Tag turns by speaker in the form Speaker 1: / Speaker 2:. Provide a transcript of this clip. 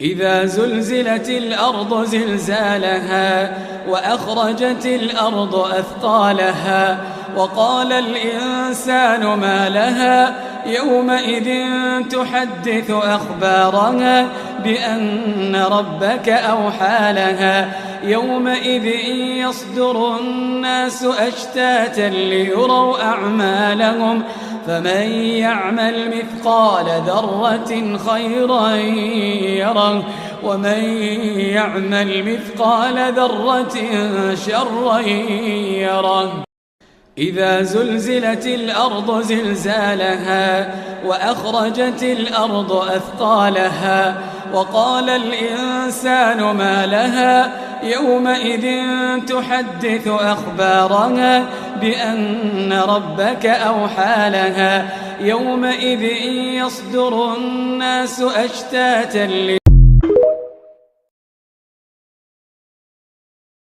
Speaker 1: إذا زلزلت الأرض زلزالها وأخرجت الأرض أثقالها وقال الإنسان ما لها يومئذ تحدث أخبارها بأن ربك أوحى لها يومئذ يصدر الناس أشتاتا ليروا أعمالهم فمن يعمل مثقال ذرة خيرا يره ومن يعمل مثقال ذرة شرا يره. إذا زلزلت الأرض زلزالها وأخرجت الأرض أثقالها وقال الإنسان ما لها يومئذ تحدث أخبارها بأن ربك أوحى لها يومئذ يصدر الناس أشتاتا